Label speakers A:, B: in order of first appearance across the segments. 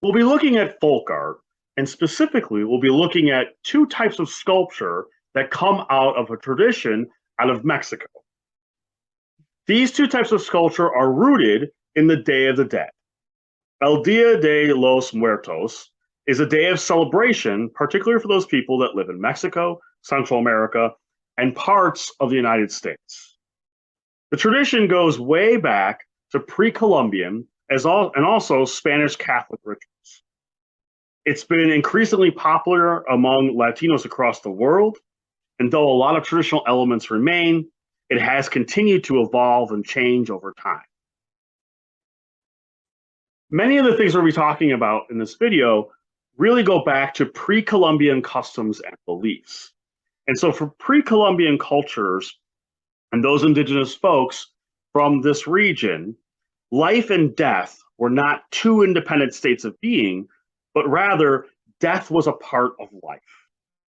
A: We'll be looking at folk art, and specifically, we'll be looking at two types of sculpture that come out of a tradition out of Mexico. These two types of sculpture are rooted in the Day of the Dead. El Dia de los Muertos is a day of celebration, particularly for those people that live in Mexico, Central America, and parts of the United States. The tradition goes way back to pre-Columbian and also Spanish Catholic rituals. It's been increasingly popular among Latinos across the world, and though a lot of traditional elements remain, it has continued to evolve and change over time. Many of the things we'll be talking about in this video really go back to pre-Columbian customs and beliefs. And so for pre-Columbian cultures and those indigenous folks from this region, life and death were not two independent states of being, but rather death was a part of life.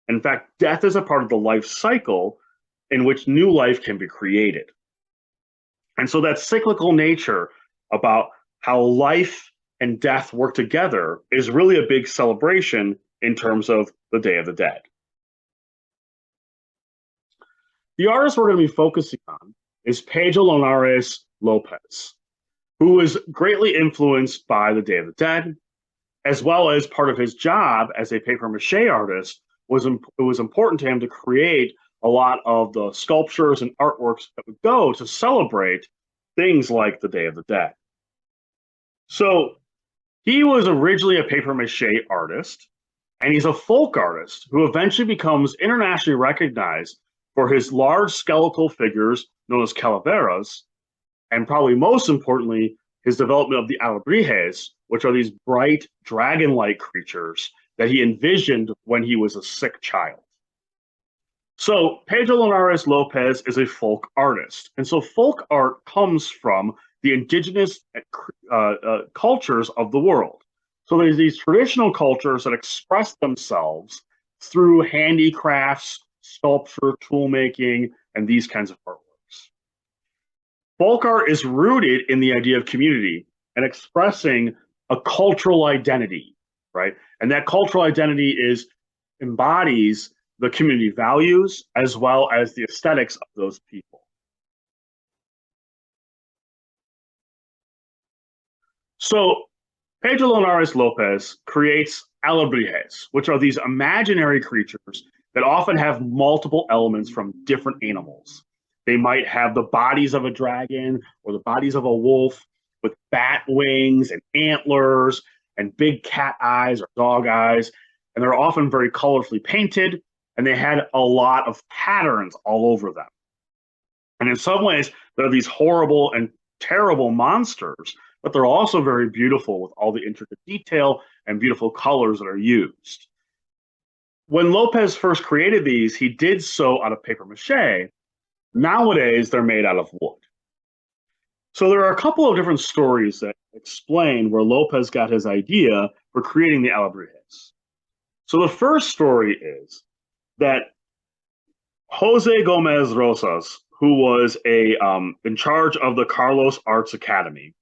A: In fact, death is a part of the life cycle in which new life can be created. And so that cyclical nature about how life and death work together is really a big celebration in terms of the Day of the Dead. The artist we're going to be focusing on is Pedro Linares Lopez, who was greatly influenced by the Day of the Dead, as well as part of his job as a papier-mâché artist it was important to him to create a lot of the sculptures and artworks that would go to celebrate things like the Day of the Dead. So he was originally a papier-mâché artist, and he's a folk artist who eventually becomes internationally recognized for his large skeletal figures known as calaveras, and probably most importantly, his development of the Alebrijes, which are these bright dragon-like creatures that he envisioned when he was a sick child. So Pedro Linares Lopez is a folk artist. And so folk art comes from the indigenous cultures of the world. So there's these traditional cultures that express themselves through handicrafts, sculpture, tool making, and these kinds of artworks. Folk art is rooted in the idea of community and expressing a cultural identity, right? And that cultural identity embodies the community values as well as the aesthetics of those people. So Pedro Linares Lopez creates alebrijes, which are these imaginary creatures that often have multiple elements from different animals. They might have the bodies of a dragon or the bodies of a wolf with bat wings and antlers and big cat eyes or dog eyes. And they're often very colorfully painted, and they had a lot of patterns all over them. And in some ways, they're these horrible and terrible monsters, but they're also very beautiful with all the intricate detail and beautiful colors that are used. When Lopez first created these, he did so out of papier-mâché. Nowadays, they're made out of wood. So there are a couple of different stories that explain where Lopez got his idea for creating the Alebrijes. So the first story is that Jose Gomez Rosas, who was in charge of the Carlos Arts Academy,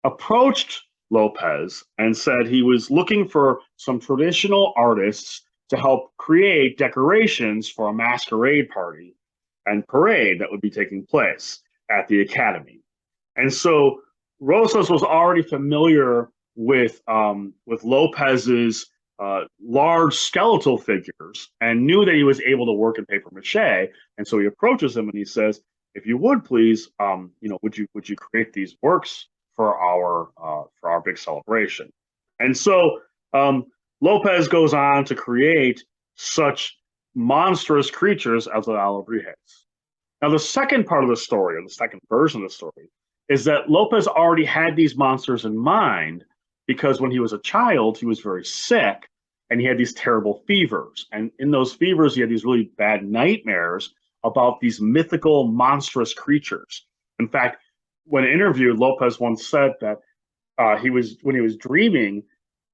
A: approached Lopez and said he was looking for some traditional artists to help create decorations for a masquerade party and parade that would be taking place at the Academy. And so Rosas was already familiar with Lopez's large skeletal figures and knew that he was able to work in papier-mâché. And so he approaches him and he says, if you would please, would you create these works for our big celebration? And so Lopez goes on to create such monstrous creatures as the Alebrijes. Now, the second part of the story, or the second version of the story, is that Lopez already had these monsters in mind because when he was a child, he was very sick and he had these terrible fevers. And in those fevers, he had these really bad nightmares about these mythical, monstrous creatures. In fact, when interviewed, Lopez once said that when he was dreaming,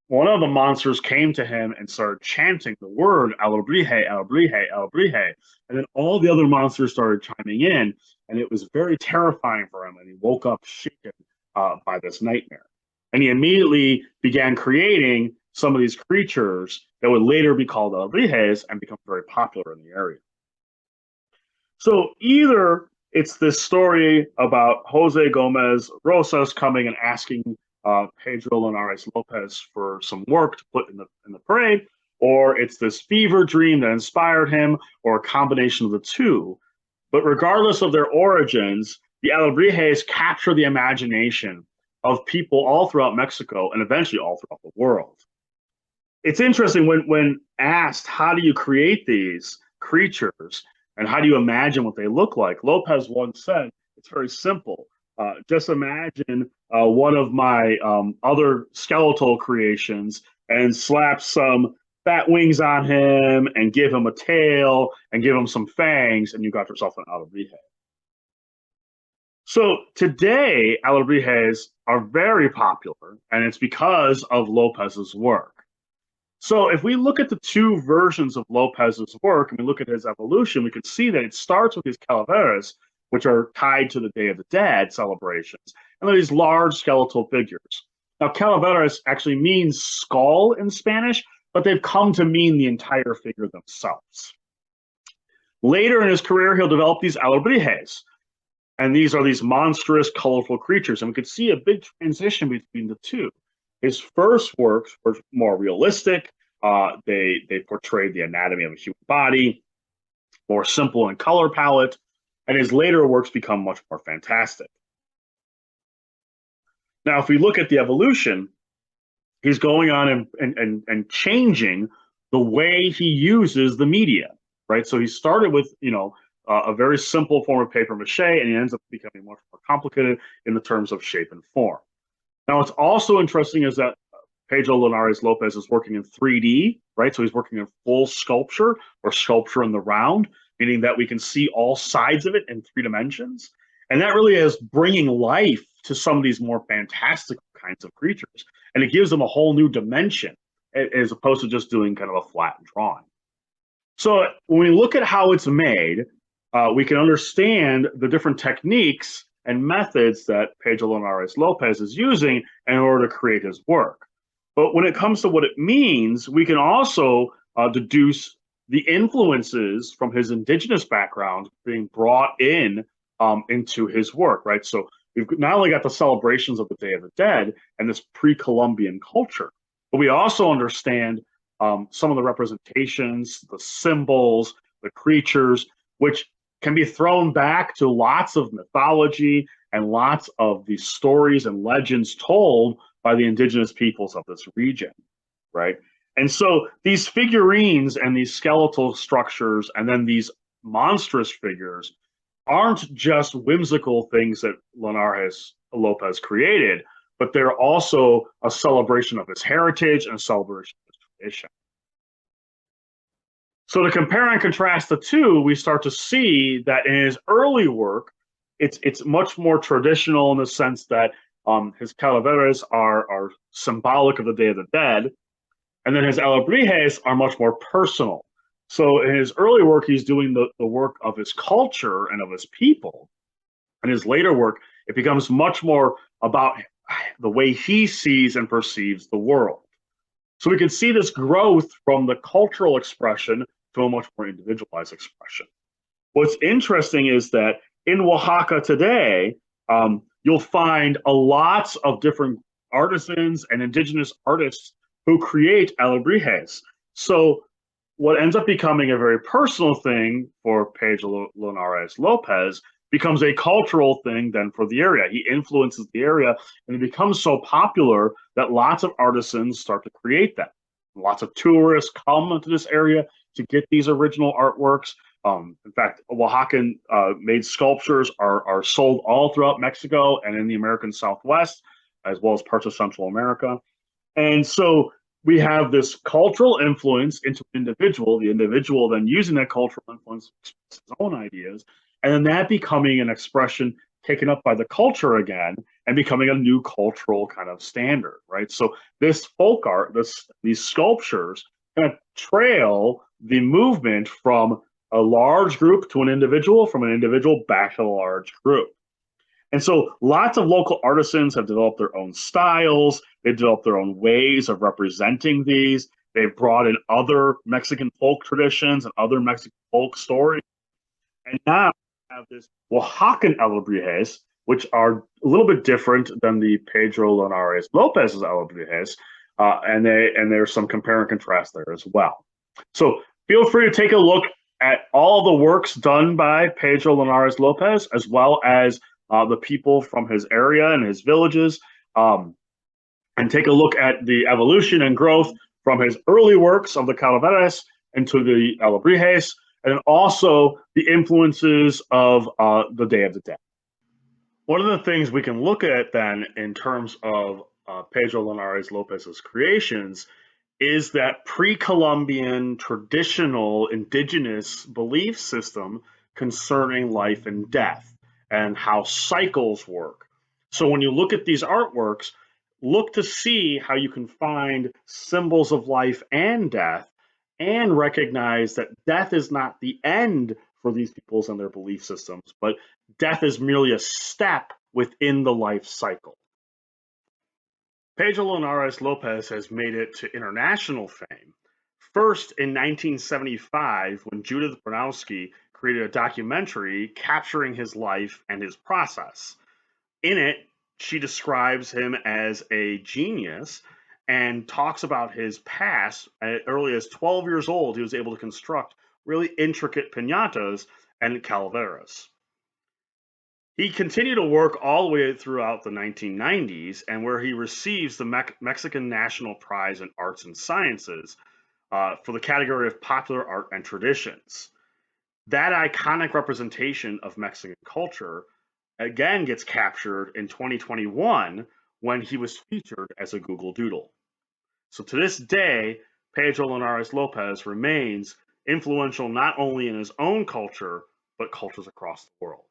A: one of the monsters came to him and started chanting the word Alebrije, Alebrije, Alebrije. And then all the other monsters started chiming in, and it was very terrifying for him. And he woke up shaken by this nightmare. And he immediately began creating some of these creatures that would later be called Alebrijes and become very popular in the area. So either it's this story about Jose Gomez Rosas coming and asking Pedro Linares Lopez for some work to put in the parade, or it's this fever dream that inspired him, or a combination of the two. But regardless of their origins, the Alebrijes capture the imagination of people all throughout Mexico and eventually all throughout the world. It's interesting when asked, how do you create these creatures and how do you imagine what they look like? Lopez once said, it's very simple. Just imagine one of my other skeletal creations and slap some fat wings on him and give him a tail and give him some fangs, and you got yourself an Alebrije. So today, Alebrijes are very popular, and it's because of Lopez's work. So if we look at the two versions of Lopez's work and we look at his evolution, we can see that it starts with these calaveras, which are tied to the Day of the Dead celebrations, and they're these large skeletal figures. Now, calaveras actually means skull in Spanish, but they've come to mean the entire figure themselves. Later in his career, he'll develop these Alebrijes, and these are these monstrous, colorful creatures, and we could see a big transition between the two. His first works were more realistic. They portrayed the anatomy of a human body, more simple in color palette, and his later works become much more fantastic. Now, if we look at the evolution, he's going on and changing the way he uses the media, right? So he started with, a very simple form of paper mache, and he ends up becoming much more complicated in the terms of shape and form. Now, what's also interesting is that Pedro Linares Lopez is working in 3D, right? So he's working in full sculpture or sculpture in the round, meaning that we can see all sides of it in 3 dimensions. And that really is bringing life to some of these more fantastical kinds of creatures. And it gives them a whole new dimension as opposed to just doing kind of a flat drawing. So when we look at how it's made, we can understand the different techniques and methods that Pedro Linares Lopez is using in order to create his work. But when it comes to what it means, we can also deduce the influences from his indigenous background being brought in into his work, right? So we've not only got the celebrations of the Day of the Dead and this pre-Columbian culture, but we also understand some of the representations, the symbols, the creatures, which can be thrown back to lots of mythology and lots of the stories and legends told by the indigenous peoples of this region, right? And so these figurines and these skeletal structures and then these monstrous figures aren't just whimsical things that Linares Lopez created, but they're also a celebration of his heritage and a celebration of his tradition. So to compare and contrast the two, we start to see that in his early work, it's much more traditional in the sense that his calaveras are symbolic of the Day of the Dead, and then his Alebrijes are much more personal. So in his early work, he's doing the work of his culture and of his people. In his later work, it becomes much more about the way he sees and perceives the world. So we can see this growth from the cultural expression to a much more individualized expression. What's interesting is that in Oaxaca today, you'll find a lot of different artisans and indigenous artists who create Alebrijes. So what ends up becoming a very personal thing for Pedro Linares Lopez becomes a cultural thing then for the area. He influences the area, and it becomes so popular that lots of artisans start to create them. Lots of tourists come to this area to get these original artworks. In fact, Oaxacan made sculptures are sold all throughout Mexico and in the American Southwest, as well as parts of Central America. And so we have this cultural influence into an individual, the individual then using that cultural influence to express his own ideas, and then that becoming an expression taken up by the culture again and becoming a new cultural kind of standard, right? So this folk art, these sculptures kind of trail the movement from a large group to an individual, from an individual back to a large group. And so lots of local artisans have developed their own styles. They've developed their own ways of representing these. They've brought in other Mexican folk traditions and other Mexican folk stories. And now we have this Oaxacan Alebrijes, which are a little bit different than the Pedro Linares Lopez's Alebrijes. And there's some compare and contrast there as well. So feel free to take a look at all the works done by Pedro Linares Lopez, as well as the people from his area and his villages, and take a look at the evolution and growth from his early works of the Calaveras into the Alebrijes, and also the influences of the Day of the Dead. One of the things we can look at then in terms of Pedro Linares Lopez's creations is that pre-Columbian traditional indigenous belief system concerning life and death and how cycles work. So when you look at these artworks, look to see how you can find symbols of life and death and recognize that death is not the end for these peoples and their belief systems, but death is merely a step within the life cycle. Pedro Linares Lopez has made it to international fame. First in 1975, when Judith Bronowski created a documentary capturing his life and his process. In it, she describes him as a genius and talks about his past. As early as 12 years old, he was able to construct really intricate piñatas and calaveras. He continued to work all the way throughout the 1990s, and where he receives the Mexican National Prize in Arts and Sciences for the category of popular art and traditions. That iconic representation of Mexican culture again gets captured in 2021 when he was featured as a Google Doodle. So to this day, Pedro Linares Lopez remains influential not only in his own culture, but cultures across the world.